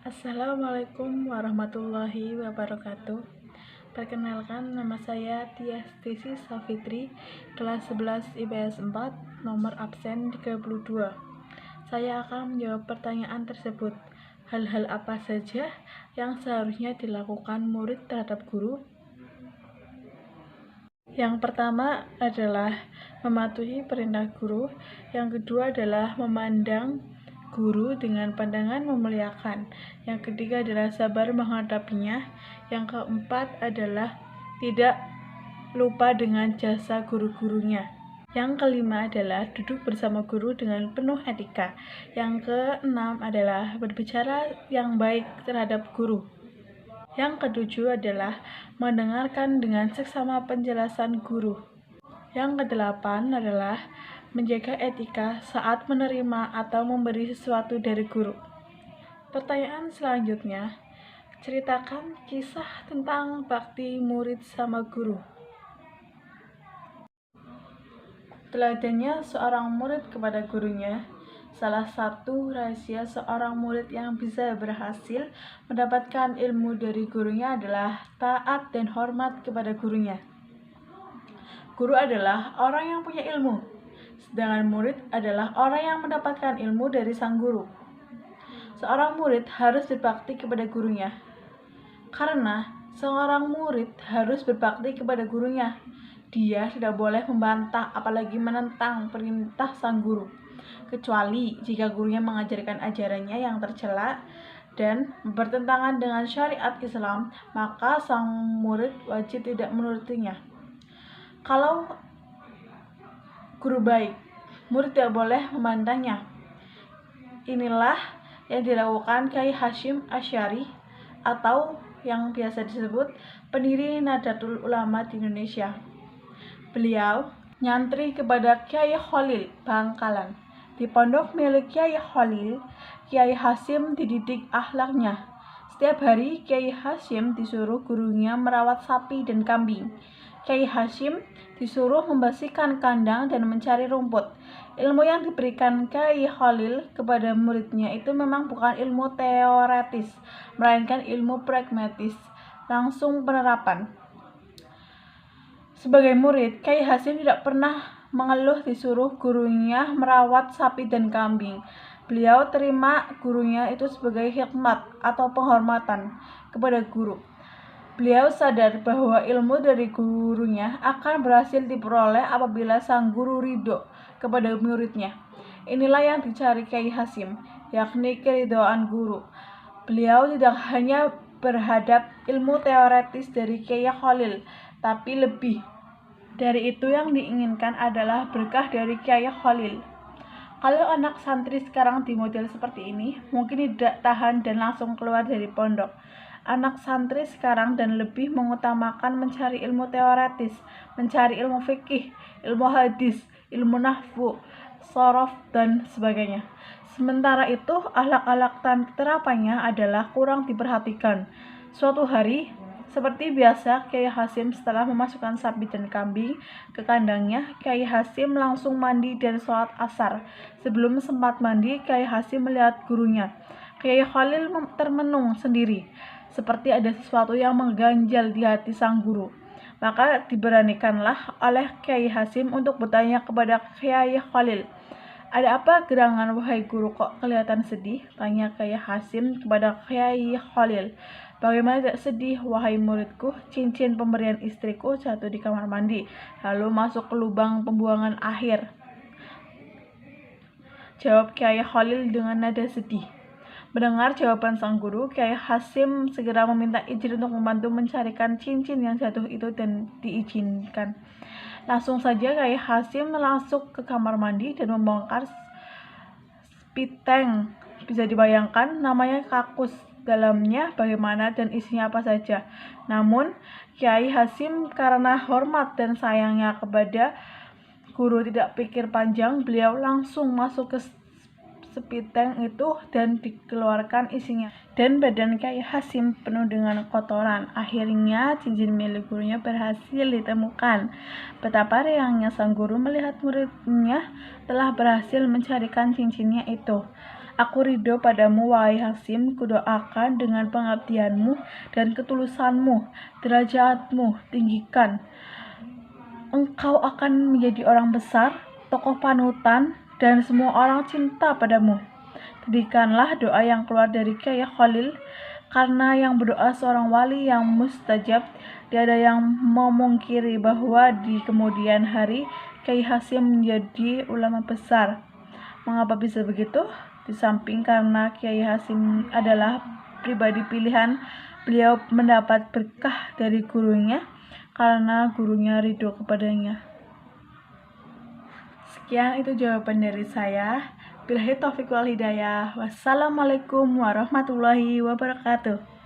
Assalamualaikum warahmatullahi wabarakatuh. Perkenalkan, nama saya Tiastisi Safitri, kelas 11 IPS 4, nomor absen 32. Saya akan menjawab pertanyaan tersebut. Hal-hal apa saja yang seharusnya dilakukan murid terhadap guru? Yang pertama adalah mematuhi perintah guru. Yang kedua adalah memandang guru dengan pandangan memuliakan. Yang ketiga adalah sabar menghadapinya. Yang keempat adalah tidak lupa dengan jasa guru-gurunya. Yang kelima adalah duduk bersama guru dengan penuh etika. Yang keenam adalah berbicara yang baik terhadap guru. Yang ketujuh adalah mendengarkan dengan seksama penjelasan guru. Yang kedelapan adalah menjaga etika saat menerima atau memberi sesuatu dari guru. Pertanyaan selanjutnya, ceritakan kisah tentang bakti murid sama guru. Teladannya seorang murid kepada gurunya. Salah satu rahasia seorang murid yang bisa berhasil mendapatkan ilmu dari gurunya adalah taat dan hormat kepada gurunya. Guru adalah orang yang punya ilmu, sedangkan murid adalah orang yang mendapatkan ilmu dari sang guru. Seorang murid harus berbakti kepada gurunya, karena seorang murid harus berbakti kepada gurunya. Dia tidak boleh membantah apalagi menentang perintah sang guru, kecuali jika gurunya mengajarkan ajarannya yang tercela dan bertentangan dengan syariat Islam, maka sang murid wajib tidak menurutinya. Kalau guru baik, murid tidak boleh membantahnya. Inilah yang dilakukan Kyai Hasyim Asy'ari atau yang biasa disebut pendiri Nahdlatul Ulama di Indonesia. Beliau nyantri kepada Kyai Khalil Bangkalan. Di pondok milik Kyai Khalil, Kyai Hasyim dididik akhlaknya. Setiap hari Kyai Hasyim disuruh gurunya merawat sapi dan kambing. Kyai Hasyim disuruh membersihkan kandang dan mencari rumput. Ilmu yang diberikan Kyai Khalil kepada muridnya itu memang bukan ilmu teoretis, melainkan ilmu pragmatis, langsung penerapan. Sebagai murid, Kyai Hasyim tidak pernah mengeluh disuruh gurunya merawat sapi dan kambing. Beliau terima gurunya itu sebagai khidmat atau penghormatan kepada guru. Beliau sadar bahwa ilmu dari gurunya akan berhasil diperoleh apabila sang guru ridho kepada muridnya. Inilah yang dicari Kyai Hasyim, yakni keridhaan guru. Beliau tidak hanya berhadap ilmu teoretis dari Kyai Khalil, tapi lebih dari itu yang diinginkan adalah berkah dari Kyai Khalil. Kalau anak santri sekarang di model seperti ini, mungkin tidak tahan dan langsung keluar dari pondok. Anak santri sekarang dan lebih mengutamakan mencari ilmu teoretis, mencari ilmu fikih, ilmu hadis, ilmu nahwu, shorof, dan sebagainya. Sementara itu, akhlak-akhlak terapannya adalah kurang diperhatikan. Suatu hari, seperti biasa, Kyai Hasyim setelah memasukkan sapi dan kambing ke kandangnya, Kyai Hasyim langsung mandi dan sholat asar. Sebelum sempat mandi, Kyai Hasyim melihat gurunya. Kyai Khalil termenung sendiri, seperti ada sesuatu yang mengganjal di hati sang guru. Maka diberanikanlah oleh Kyai Hasyim untuk bertanya kepada Kyai Khalil. "Ada apa gerangan wahai guru, kok kelihatan sedih?" tanya Kyai Hasyim kepada Kyai Khalil. "Bagaimana tidak sedih, wahai muridku? Cincin pemberian istriku jatuh di kamar mandi, lalu masuk ke lubang pembuangan akhir," jawab Kyai Khalil dengan nada sedih. Mendengar jawaban sang guru, Kyai Hasyim segera meminta izin untuk membantu mencarikan cincin yang jatuh itu dan diizinkan. Langsung saja Kyai Hasyim masuk ke kamar mandi dan membongkar spiteng. Bisa dibayangkan namanya kakus, dalamnya bagaimana dan isinya apa saja. Namun Kyai Hasyim karena hormat dan sayangnya kepada guru tidak pikir panjang, beliau langsung masuk ke spiteng itu dan dikeluarkan isinya. Dan badan Kyai Hasyim penuh dengan kotoran. Akhirnya cincin milik gurunya berhasil ditemukan. Betapa riangnya sang guru melihat muridnya telah berhasil mencarikan cincinnya itu. Aku ridho padamu, wahai Hasyim, kudoakan dengan pengabdianmu dan ketulusanmu, derajatmu tinggikan. Engkau akan menjadi orang besar, tokoh panutan, dan semua orang cinta padamu. Demikianlah doa yang keluar dari Kyai Khalil, karena yang berdoa seorang wali yang mustajab. Tiada yang memungkiri bahwa di kemudian hari Kyai Hasyim menjadi ulama besar. Mengapa bisa begitu? Di samping karena Kyai Hasyim adalah pribadi pilihan, beliau mendapat berkah dari gurunya karena gurunya ridho kepadanya. Sekian itu jawaban dari saya. Billahi taufiq wal hidayah. Wassalamualaikum warahmatullahi wabarakatuh.